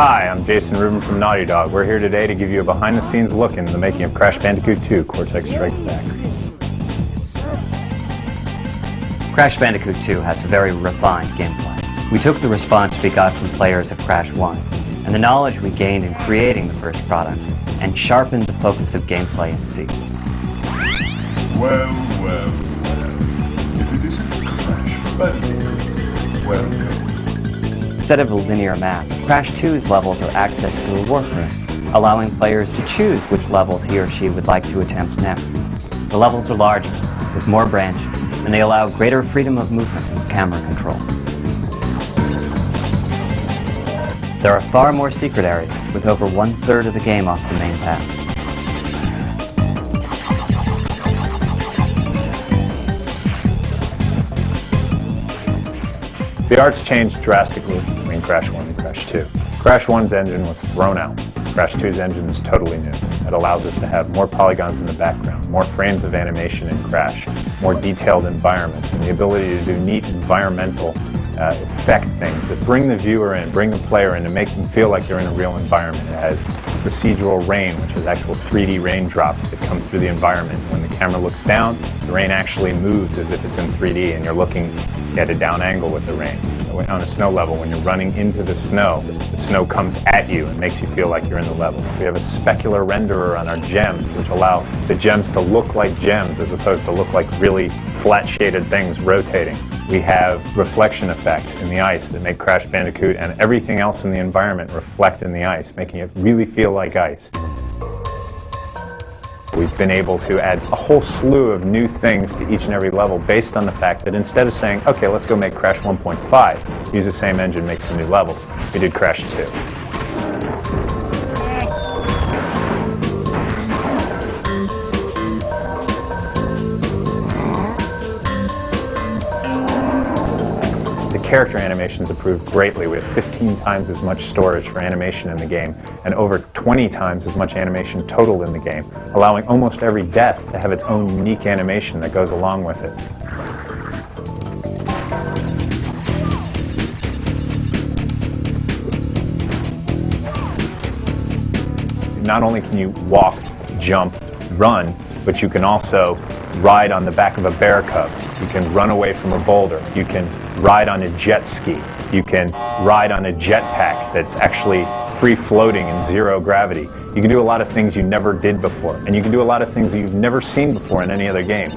Hi, I'm Jason Rubin from Naughty Dog. We're here today to give you a behind-the-scenes look into the making of Crash Bandicoot 2, Cortex Strikes Back. Crash Bandicoot 2 has very refined gameplay. We took the response we got from players of Crash 1, and the knowledge we gained in creating the first product, and sharpened the focus of gameplay in C. Well. If it isn't Crash Bandicoot, welcome. Instead of a linear map, Crash 2's levels are accessed through a workroom, allowing players to choose which levels he or she would like to attempt next. The levels are larger, with more branch, and they allow greater freedom of movement and camera control. There are far more secret areas, with over 1/3 of the game off the main path. The art's changed drastically between Crash 1 and Crash 2. Crash 1's engine was thrown out. Crash 2's engine is totally new. It allows us to have more polygons in the background, more frames of animation in Crash, more detailed environments, and the ability to do neat environmental effect things that bring the viewer in, bring the player in, and make them feel like they're in a real environment. It has procedural rain, which is actual 3D raindrops that come through the environment. When the camera looks down, the rain actually moves as if it's in 3D, and you're looking at a down angle with the rain. On a snow level, when you're running into the snow comes at you and makes you feel like you're in the level. We have a specular renderer on our gems, which allow the gems to look like gems as opposed to look like really flat shaded things rotating. We have reflection effects in the ice that make Crash Bandicoot and everything else in the environment reflect in the ice, making it really feel like ice. We've been able to add a whole slew of new things to each and every level based on the fact that instead of saying, okay, let's go make Crash 1.5, use the same engine, make some new levels, we did Crash 2. The character animations improved greatly. We have 15 times as much storage for animation in the game, and over 20 times as much animation total in the game, allowing almost every death to have its own unique animation that goes along with it. Not only can you walk, jump, run, but you can also ride on the back of a bear cub. You can run away from a boulder. You can ride on a jet ski. You can ride on a jetpack that's actually free floating in zero gravity. You can do a lot of things you never did before, and you can do a lot of things that you've never seen before in any other game.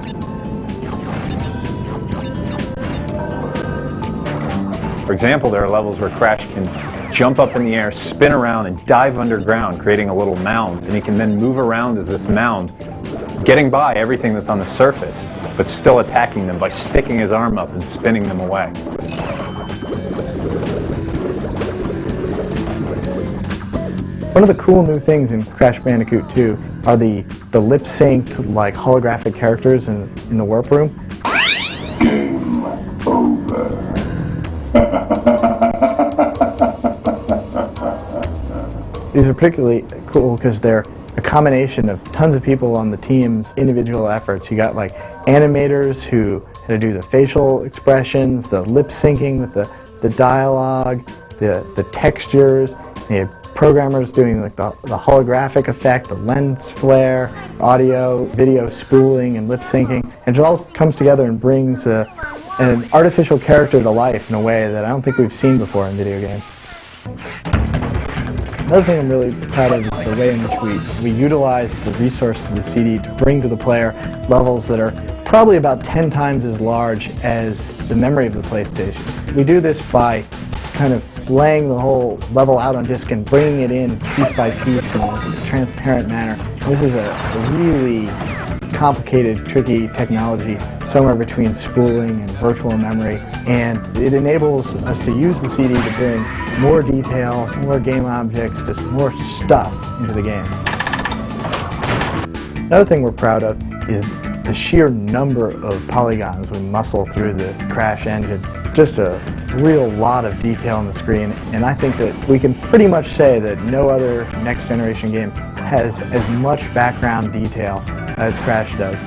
For example, there are levels where Crash can jump up in the air, spin around, and dive underground, creating a little mound, and he can then move around as this mound, getting by everything that's on the surface, but still attacking them by sticking his arm up and spinning them away. One of the cool new things in Crash Bandicoot 2 are the lip-synced, like, holographic characters in the warp room. These are particularly cool because they're a combination of tons of people on the team's individual efforts. You got like animators who had to do the facial expressions, the lip syncing with the dialogue, the textures. You had programmers doing like the holographic effect, the lens flare, audio, video spooling, and lip syncing. And it all comes together and brings an artificial character to life in a way that I don't think we've seen before in video games. Another thing I'm really proud of is the way in which we utilize the resource of the CD to bring to the player levels that are probably about 10 times as large as the memory of the PlayStation. We do this by kind of laying the whole level out on disk and bringing it in piece by piece in a transparent manner. This is a really complicated, tricky technology, somewhere between spooling and virtual memory, and it enables us to use the CD to bring more detail, more game objects, just more stuff into the game. Another thing we're proud of is the sheer number of polygons we muscle through the Crash engine. Just a real lot of detail on the screen, and I think that we can pretty much say that no other next generation game has as much background detail as Crash does.